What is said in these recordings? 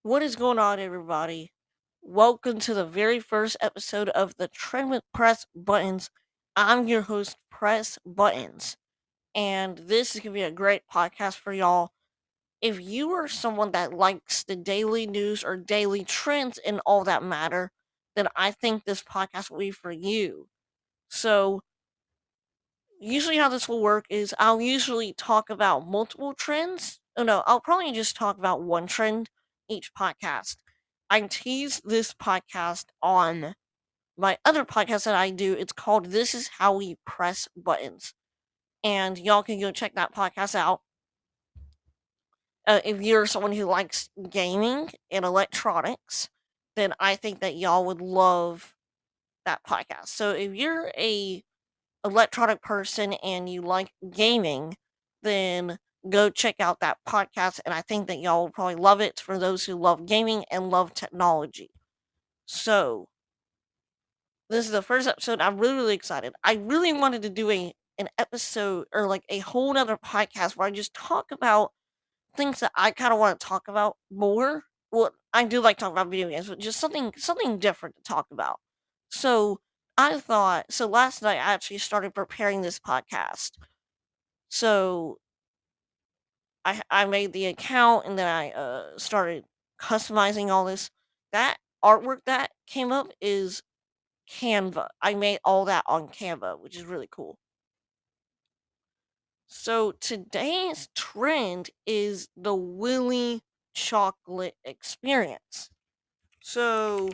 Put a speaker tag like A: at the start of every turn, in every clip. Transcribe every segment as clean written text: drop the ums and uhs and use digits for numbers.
A: What is going on, everybody? Welcome to the very first episode of the Trend with Press Buttons. I'm your host, Press Buttons, and this is going to be a great podcast for y'all. If you are someone that likes the daily news or daily trends and all that matter, then I think this podcast will be for you. So, usually, how this will work is I'll usually talk about multiple trends. Oh, no, I'll probably just talk about one trend each podcast. I tease this podcast on my other podcast that I do. It's called This Is How We Press Buttons. And y'all can go check that podcast out. If you're someone who likes gaming and electronics, then I think that y'all would love that podcast. So if you're a electronic person and you like gaming, then go check out that podcast. And I think that y'all will probably love it for those who love gaming and love technology. So, this is the first episode. I'm really, really excited. I really wanted to do an episode or like a whole nother podcast where I just talk about things that I kind of want to talk about more. Well, I do like talking about video games, but just something different to talk about. So I thought so last night I actually started preparing this podcast. So I made the account and then I started customizing all this. That artwork that came up is Canva. I made all that on Canva, which is really cool. So today's trend is the Willy chocolate experience. So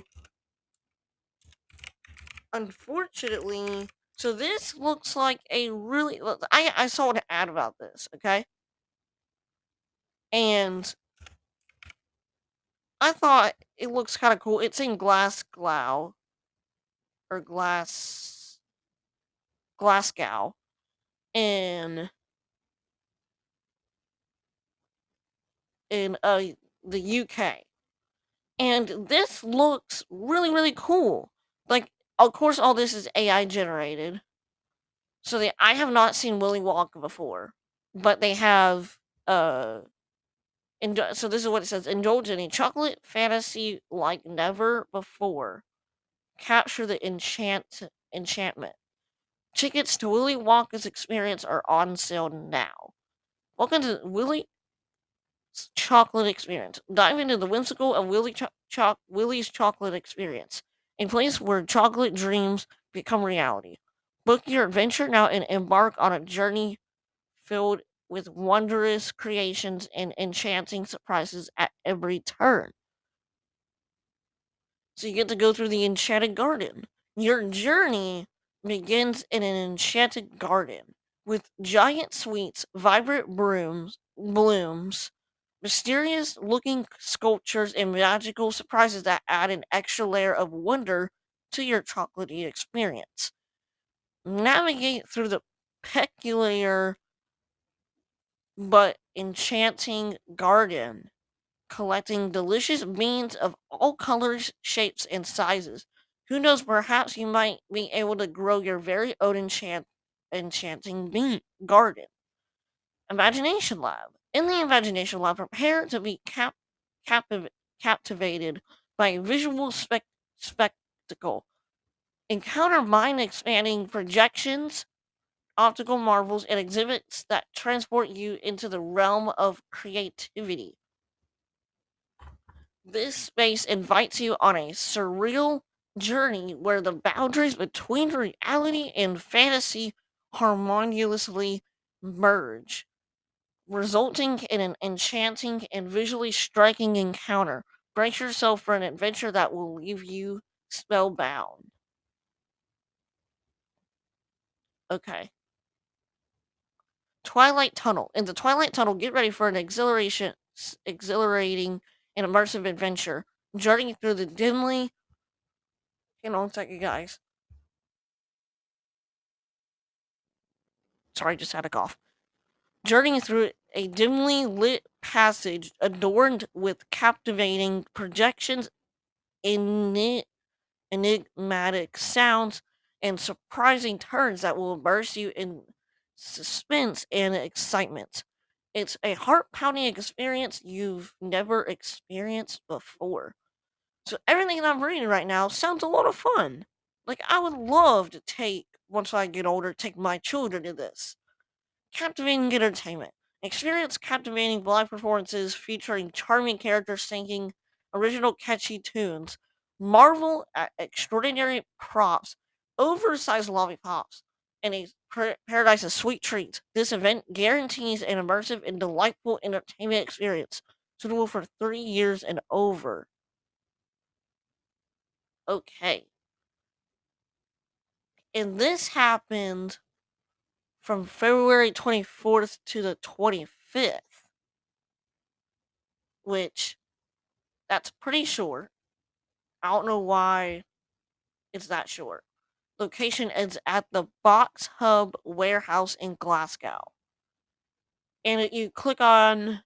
A: unfortunately, so this looks like a really I saw an ad about this, okay? And I thought it looks kind of cool. It's in or Glasgow in in the UK. And this looks really, really cool. Like, of course, all this is AI generated. So I have not seen Willy Wonka before, but they have so this is what it says: indulge in a chocolate fantasy like never before. Capture the enchantment. Tickets to Willy Wonka's experience are on sale now. Welcome to Willy's chocolate experience. Dive into the whimsical of Willy's chocolate experience, a place where chocolate dreams become reality. Book your adventure now and embark on a journey filled with wondrous creations and enchanting surprises at every turn. So you get to go through the enchanted garden. Your journey begins in an enchanted garden with giant sweets, vibrant blooms, mysterious looking sculptures, and magical surprises that add an extra layer of wonder to your chocolatey experience. Navigate through the peculiar but enchanting garden, collecting delicious beans of all colors, shapes, and sizes. Who knows, perhaps you might be able to grow your very own enchanting bean garden. Imagination Lab. In the Imagination Lab, prepare to be captiv- captivated by a visual spectacle. Encounter mind expanding projections, optical marvels, and exhibits that transport you into the realm of creativity. This space invites you on a surreal journey where the boundaries between reality and fantasy harmoniously merge, resulting in an enchanting and visually striking encounter. Brace yourself for an adventure that will leave you spellbound. Okay. Twilight Tunnel. In the Twilight Tunnel, get ready for an exhilarating and immersive adventure. Journeying through the dimly. Hang on a second, guys. Sorry, just had a cough. Journeying through a dimly lit passage adorned with captivating projections, enigmatic sounds, and surprising turns that will immerse you in suspense and excitement. It's a heart-pounding experience you've never experienced before. So everything that I'm reading right now sounds a lot of fun. Like I would love to take once I get older, take my children to this. Captivating entertainment. Experience captivating live performances featuring charming characters singing original catchy tunes. Marvel at extraordinary props, oversized lollipops, and a paradise of sweet treats. This event guarantees an immersive and delightful entertainment experience suitable for 3 years and over. Okay. And this happened from February 24th to the 25th, which that's pretty short. I don't know why it's that short. Location is at the Box Hub warehouse in Glasgow. And you click on,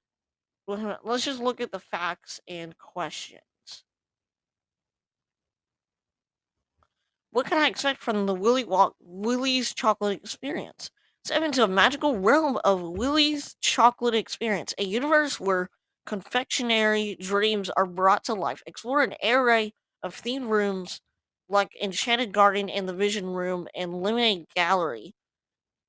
A: let's just look at the facts and questions. What can I expect from the Willys chocolate experience? Step into a magical realm of Willys chocolate experience, a universe where confectionery dreams are brought to life. Explore an array of themed rooms like Enchanted Garden and the Vision Room and Lemonade Gallery,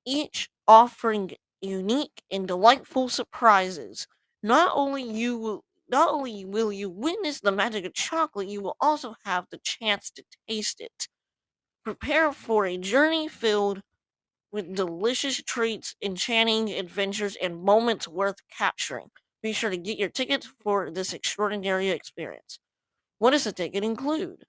A: each offering unique and delightful surprises. Not only will you witness the magic of chocolate, you will also have the chance to taste it. Prepare for a journey filled with delicious treats, enchanting adventures, and moments worth capturing. Be sure to get your tickets for this extraordinary experience. What does the ticket include?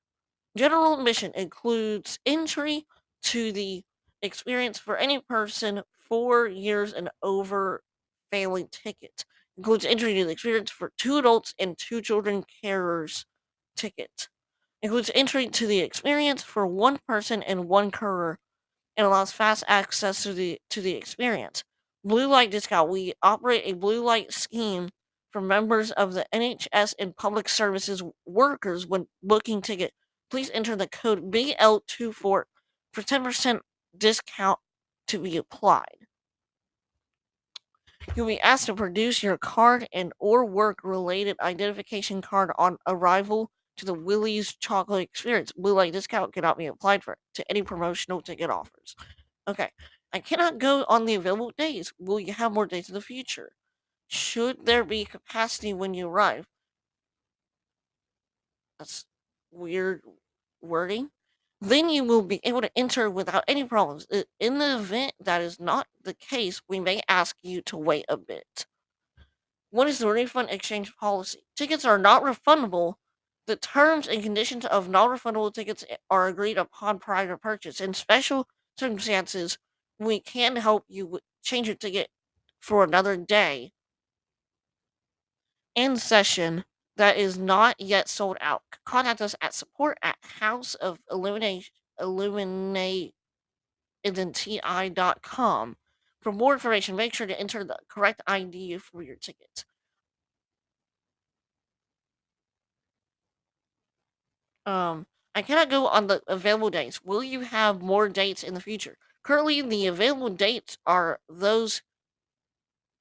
A: General admission includes entry to the experience for any person 4 years and over failing ticket. Includes entry to the experience for two adults and two children carers ticket. Includes entry to the experience for one person and one carer and allows fast access to the experience. Blue light discount. We operate a blue light scheme for members of the NHS and public services workers when booking ticket. Please enter the code BL24 for 10% discount to be applied. You'll be asked to produce your card and or work related identification card on arrival to the Willys chocolate experience. Blue light discount cannot be applied for to any promotional ticket offers. Okay. I cannot go on the available days. Will you have more days in the future? Should there be capacity when you arrive? That's weird wording. Then you will be able to enter without any problems. In the event that is not the case, we may ask you to wait a bit. What is the refund exchange policy? Tickets are not refundable. The terms and conditions of non-refundable tickets are agreed upon prior to purchase. In special circumstances, we can help you change your ticket for another day and session that is not yet sold out. Contact us at support at House of Illuminate Identi.com. For more information, make sure to enter the correct ID for your tickets. I cannot go on the available dates. Will you have more dates in the future? Currently, the available dates are those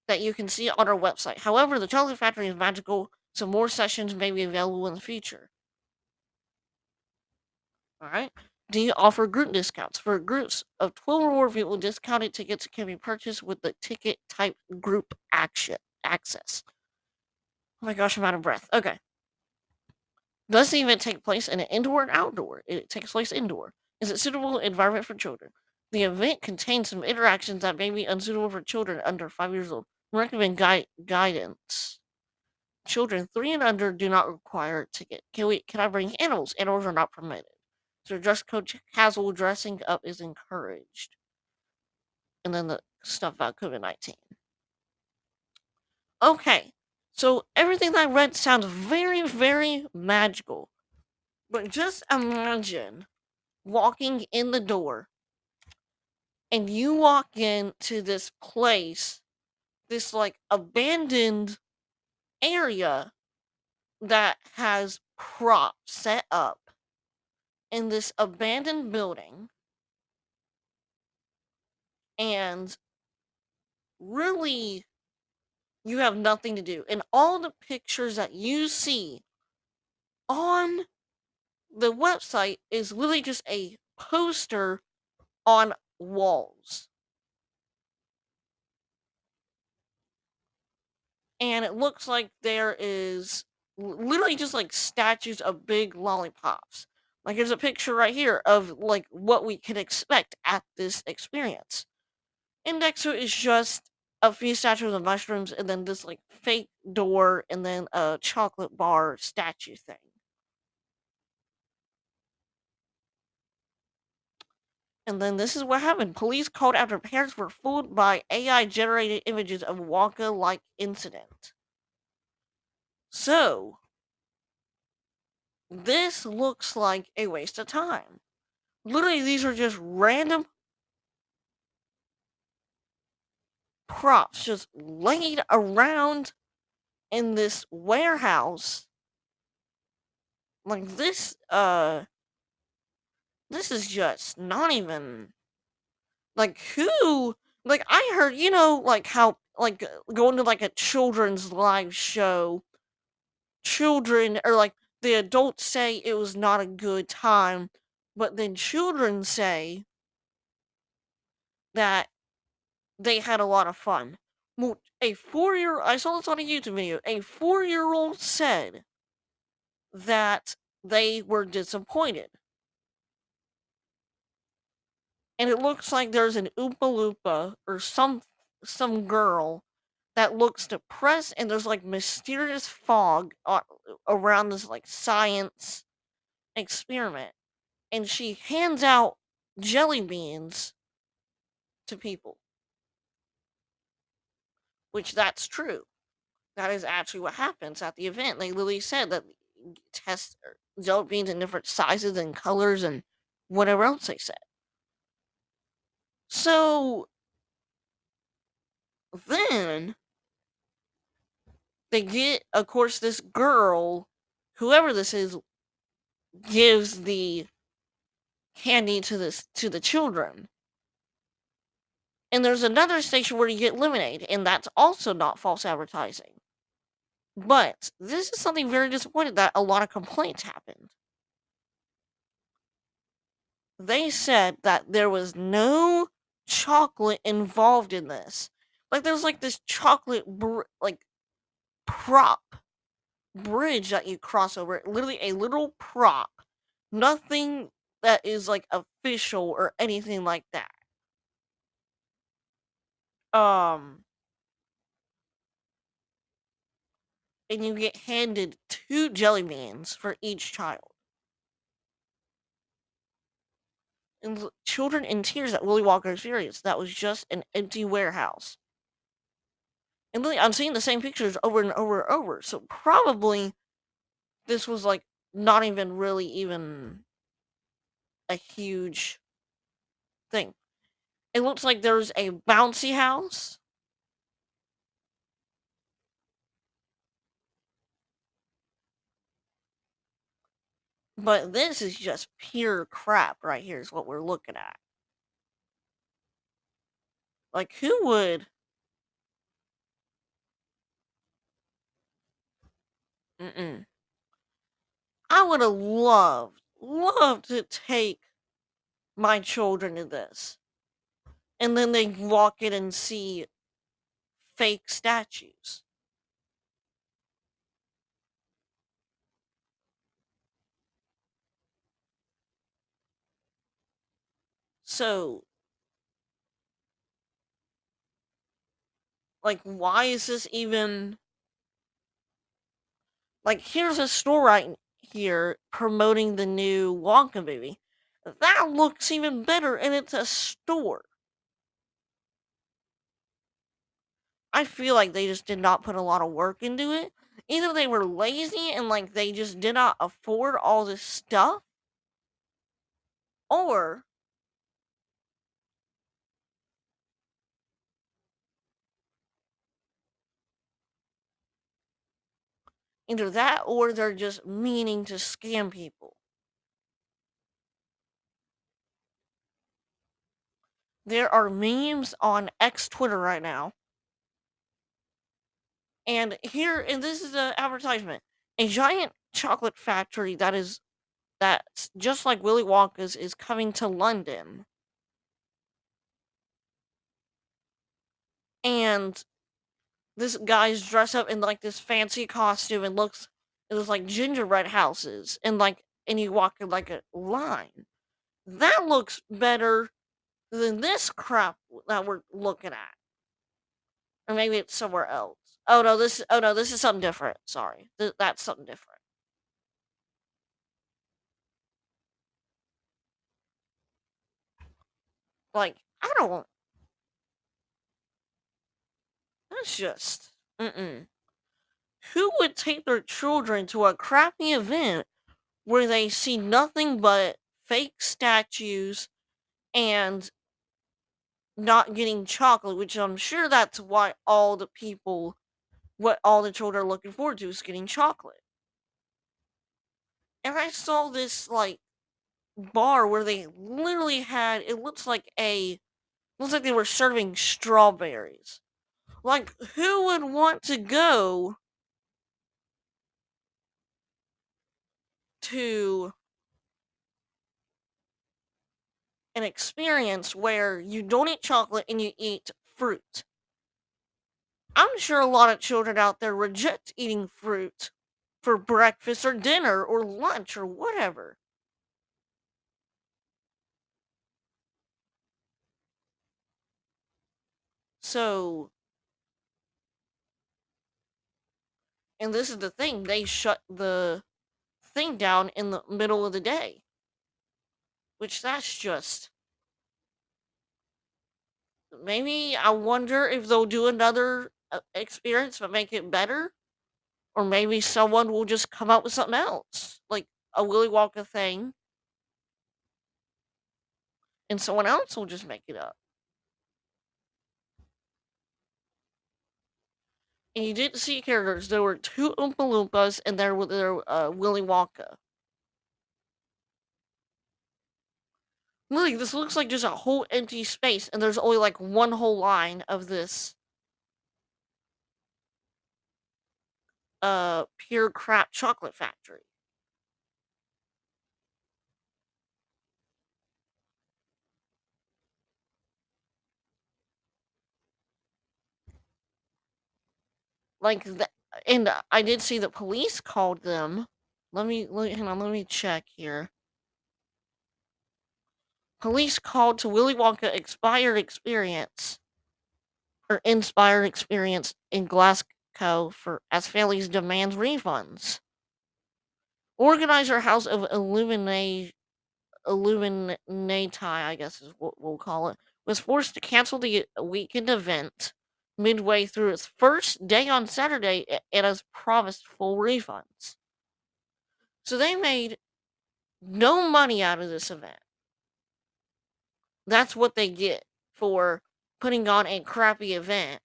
A: that you can see on our website. However, the Chocolate Factory is magical, so more sessions may be available in the future. All right. Do you offer group discounts? For groups of 12 or more people, discounted tickets can be purchased with the ticket type group action access. Oh my gosh, I'm out of breath. Okay. Does the event take place in an indoor and outdoor? It takes place indoor. Is it suitable environment for children? The event contains some interactions that may be unsuitable for children under 5 years old. Recommend guidance. Children 3 and under do not require a ticket. Can I bring animals? Animals are not permitted. So dress code casual dressing up is encouraged. And then the stuff about COVID-19. Okay. So everything I read sounds very, very magical. But just imagine walking in the door and you walk into this place, this like abandoned area that has props set up in this abandoned building, and really You have nothing to do. And all the pictures that you see on the website is literally just a poster on walls. And it looks like there is literally just like statues of big lollipops. Like there's a picture right here of like what we can expect at this experience. And next to it is just a few statues of mushrooms and then this like fake door and then a chocolate bar statue thing. And then this is what happened. Police called after parents were fooled by AI generated images of Wonka like incident. So, this looks like a waste of time. Literally, these are just random props just laid around in this warehouse. Like this is just not even like who like I heard, like how like going to like a children's live show, children or like the adults say it was not a good time, but then children say that they had a lot of fun. Well, I saw this on a YouTube video. A 4-year-old said that they were disappointed. And it looks like there's an Oompa Loompa or some girl that looks depressed and there's like mysterious fog around this like science experiment. And she hands out jelly beans to people, which that's true. That is actually what happens at the event. They literally said that test jelly beans in different sizes and colors and whatever else they said. So then they get, of course, this girl, whoever this is, gives the candy to the children. And there's another station where you get lemonade, and that's also not false advertising. But this is something very disappointing that a lot of complaints happened. They said that there was no chocolate involved in this. Like there's like this chocolate like prop bridge that you cross over, literally a little prop. Nothing that is like official or anything like that. Um and you get handed 2 jelly beans for each child. And children in tears at Willy Wonka experience. That was just an empty warehouse. And really, I'm seeing the same pictures over and over and over. So probably this was like not even really even a huge thing. It looks like there's a bouncy house, but this is just pure crap right here is what we're looking at. Like who would mm-mm. I would have loved to take my children to this. And then they walk in and see fake statues. So, like, why is this even like? Here's a store right here promoting the new Wonka movie. That looks even better, and it's a store. I feel like they just did not put a lot of work into it. Either they were lazy and like they just did not afford all this stuff, or either that or they're just meaning to scam people. There are memes on X Twitter right now And this is the advertisement. A giant chocolate factory that's just like Willy Wonka's is coming to London. And this guy's dressed up in like this fancy costume and looks it was like gingerbread houses and you walk in like a line. That looks better than this crap that we're looking at. Or maybe it's somewhere else. Oh no, this is something different. Sorry. That's something different. Like, I don't that's just mm-mm. Who would take their children to a crappy event where they see nothing but fake statues and not getting chocolate, which I'm sure that's why what all the children are looking forward to is getting chocolate. And I saw this like bar where they literally had looks like they were serving strawberries. Like, who would want to go to an experience where you don't eat chocolate and you eat fruit? I'm sure a lot of children out there reject eating fruit for breakfast or dinner or lunch or whatever. So, and this is the thing, they shut the thing down in the middle of the day, which that's just maybe I wonder if they'll do another experience but make it better, or maybe someone will just come up with something else, like a Willy Wonka thing, and someone else will just make it up. And you didn't see characters. There were two Oompa Loompas, and there Willy Wonka. Really, this looks like just a whole empty space, and there's only like one whole line of this pure crap chocolate factory. Like that, and I did see the police called them. Hang on, let me check here. Police called to Willy Wonka inspired experience in Glasgow for as families demand refunds. Organizer House of Illuminati, I guess is what we'll call it, was forced to cancel the weekend event midway through its first day on Saturday and has promised full refunds. So they made no money out of this event. That's what they get for putting on a crappy event.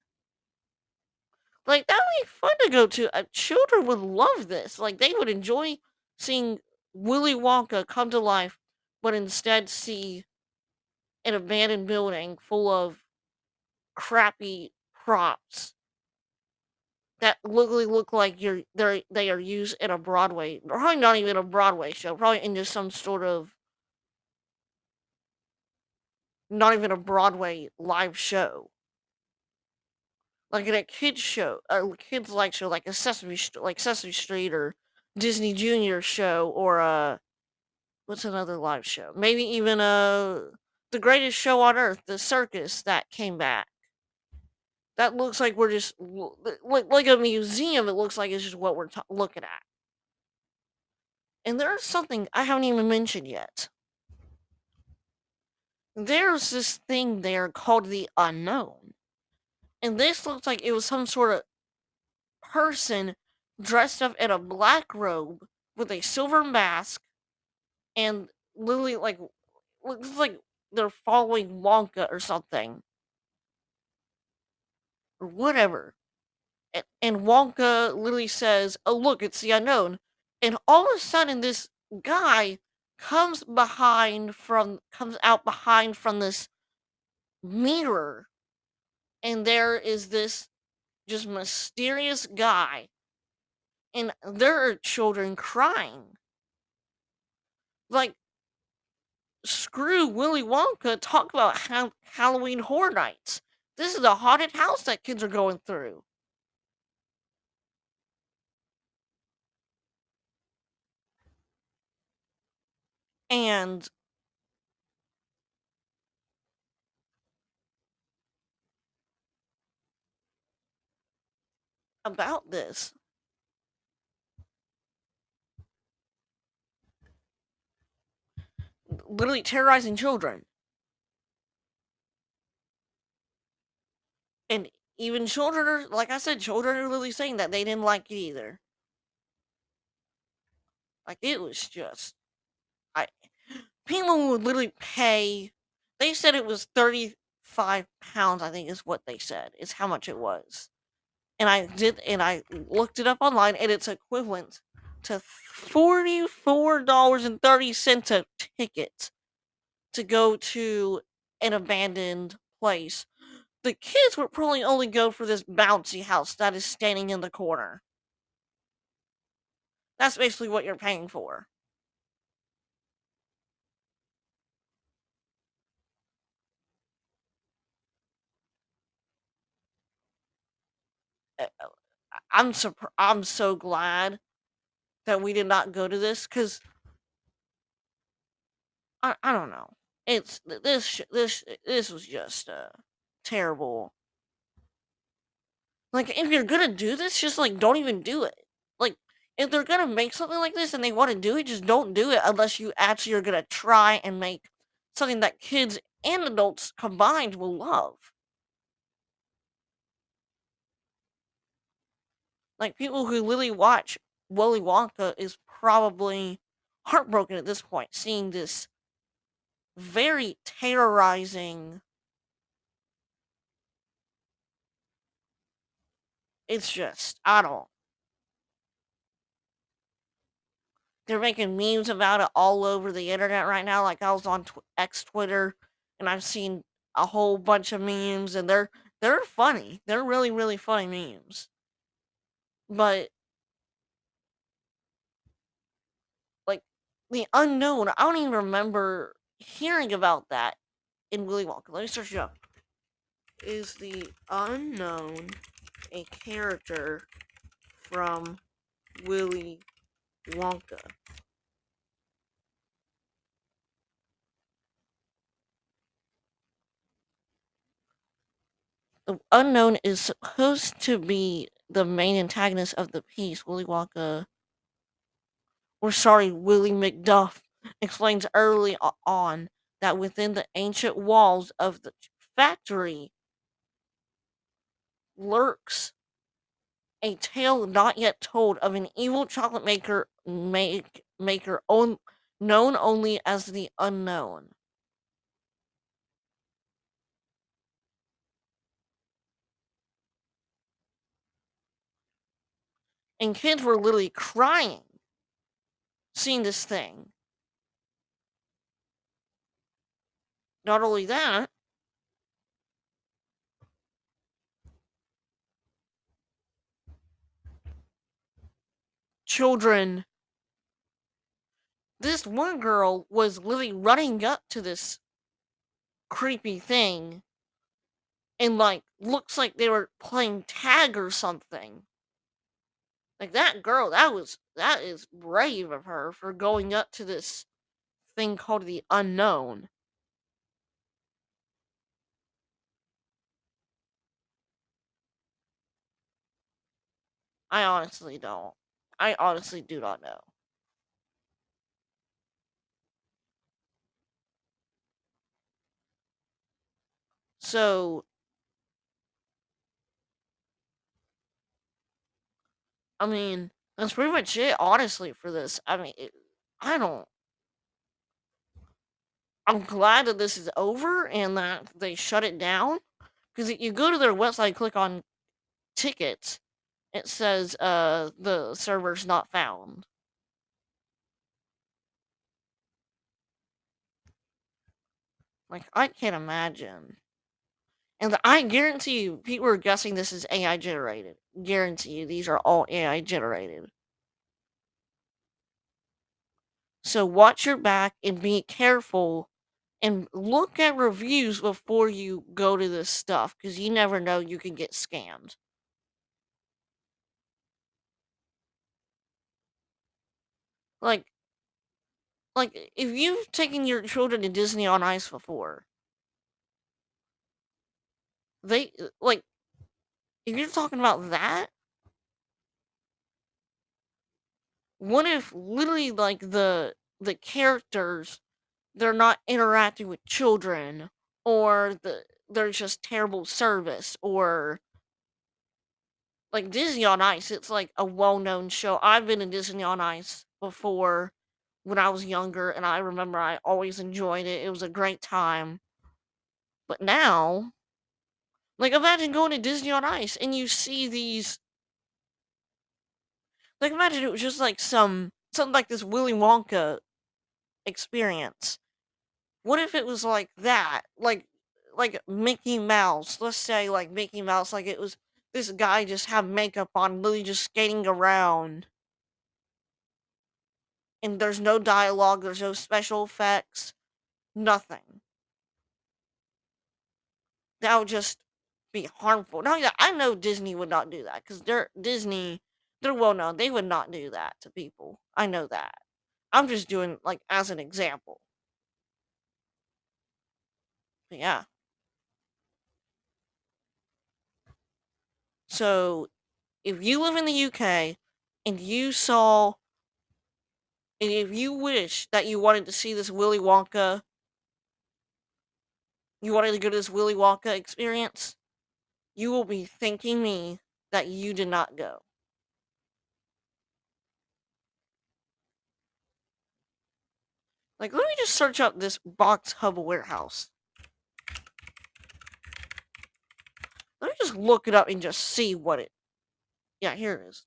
A: Like, that would be fun to go to. Children would love this. Like, they would enjoy seeing Willy Wonka come to life, but instead see an abandoned building full of crappy props that literally look like they are used in a Broadway, probably not even a Broadway show, probably in just some sort of not even a Broadway live show, like in a kids show, a kids like show, like like Sesame Street or Disney Junior show, or what's another live show? Maybe even the Greatest Show on Earth, the circus that came back. That looks like we're just like a museum. It looks like it's just what we're looking at. And there's something I haven't even mentioned yet. There's this thing there called the unknown. And this looks like it was some sort of person dressed up in a black robe with a silver mask and literally like looks like they're following Wonka or something. Or whatever. And Wonka literally says, "Oh look, it's the unknown." And all of a sudden this guy comes out behind from this mirror, and there is this just mysterious guy, and there are children crying. Like, screw Willy Wonka, talk about Halloween Horror Nights. This is a haunted house that kids are going through. And about this, literally terrorizing children. And even children are, like I said, children are literally saying that they didn't like it either. Like, it was just, I people would literally pay. They said it was £35, I think is what they said, is how much it was. And I looked it up online, and it's equivalent to $44.30 a ticket to go to an abandoned place. The kids would probably only go for this bouncy house that is standing in the corner. That's basically what you're paying for. I'm so glad that we did not go to this, because I don't know. It's this was just terrible. Like, if you're gonna do this, just like don't even do it. Like, if they're gonna make something like this and they want to do it, just don't do it unless you actually are gonna try and make something that kids and adults combined will love. Like, people who literally watch Willy Wonka is probably heartbroken at this point, seeing this very terrorizing. It's just, I don't. They're making memes about it all over the internet right now. Like, I was on X Twitter, and I've seen a whole bunch of memes, and they're funny. They're really really funny memes. But like, the unknown, I don't even remember hearing about that in Willy Wonka. Let me search it up. Is the unknown a character from Willy Wonka? The unknown is supposed to be the main antagonist of the piece. Willy Wonka, or sorry, Willie McDuff, explains early on that within the ancient walls of the factory lurks a tale not yet told of an evil chocolate maker known only as the unknown. And kids were literally crying seeing this thing. Not only that, children. This one girl was literally running up to this creepy thing, and like looks like they were playing tag or something. Like, that girl, that is brave of her for going up to this thing called the unknown. I honestly don't. I honestly do not know. So, I mean, that's pretty much it, honestly, for this. I mean, I don't. I'm glad that this is over and that they shut it down. Because you go to their website, click on tickets, it says the server's not found. Like, I can't imagine. And I guarantee you, people are guessing this is AI generated. Guarantee you, these are all AI generated. So watch your back and be careful and look at reviews before you go to this stuff because you never know, you can get scammed. Like, if you've taken your children to Disney on Ice before, like, if you're talking about that, what if literally like the characters, they're not interacting with children, or there's just terrible service, or like Disney on Ice, it's like a well-known show. I've been to Disney on Ice before when I was younger, and I remember I always enjoyed it. It was a great time. But now, like, imagine going to Disney on Ice and you see these. Like, imagine it was just like something like this Willy Wonka experience. What if it was like that? Like Mickey Mouse. Let's say like Mickey Mouse, like it was this guy just have makeup on, literally just skating around, and there's no dialogue, there's no special effects, nothing. That would just be harmful. No, yeah, I know Disney would not do that because they're Disney. They're well known. They would not do that to people. I know that. I'm just doing like as an example. But yeah. So if you live in the UK and you saw, and if you wish that you wanted to see this Willy Wonka, you wanted to go to this Willy Wonka experience, you will be thanking me that you did not go. Like, let me just search up this box hub warehouse. Let me just look it up and just see what it. Yeah, here it is.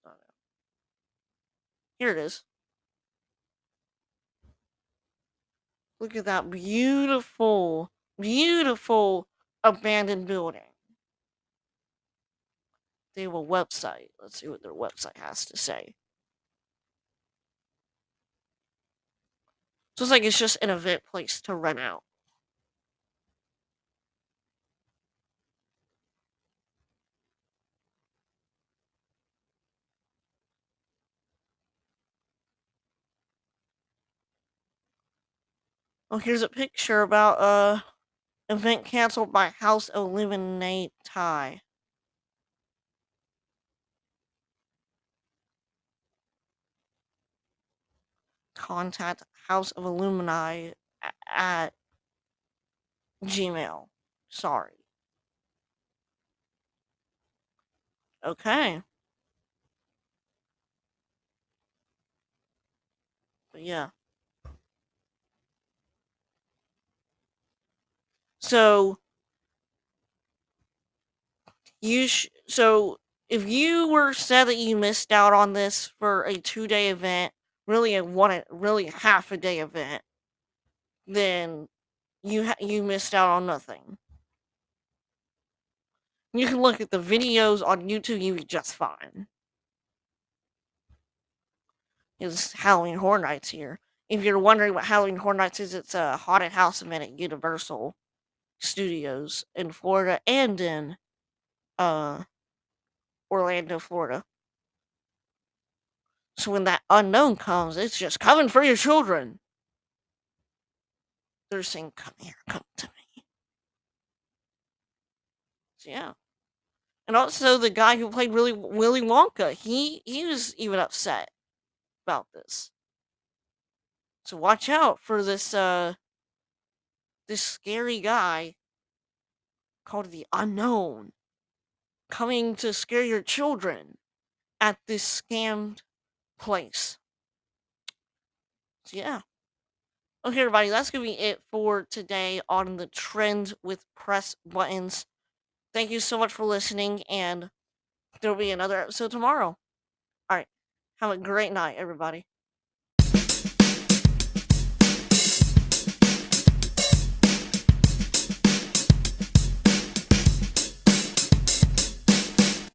A: Here it is. Look at that beautiful, beautiful abandoned building. They have a website. Let's see what their website has to say. So it's like it's just an event place to rent out. Oh, here's a picture about event canceled by House Eliminate Tie. Contact House of Illumini at Gmail. Sorry. Okay. But yeah. So so if you were sad that you missed out on this for a 2-day event, really really half a day event, then you missed out on nothing. You can look at the videos on YouTube, you'll be just fine. It's Halloween Horror Nights here. If you're wondering what Halloween Horror Nights is, it's a haunted house event at Universal Studios in Florida and in uh Orlando, Florida. So when that unknown comes, it's just coming for your children. They're saying, "Come here, come to me." So yeah. And also the guy who played Willy Wonka, he was even upset about this. So watch out for this scary guy called the Unknown coming to scare your children at this scammed place. So yeah. Okay, everybody, that's gonna be it for today on the trend with press buttons. Thank you so much for listening, and there'll be another episode tomorrow. All right, have a great night, everybody.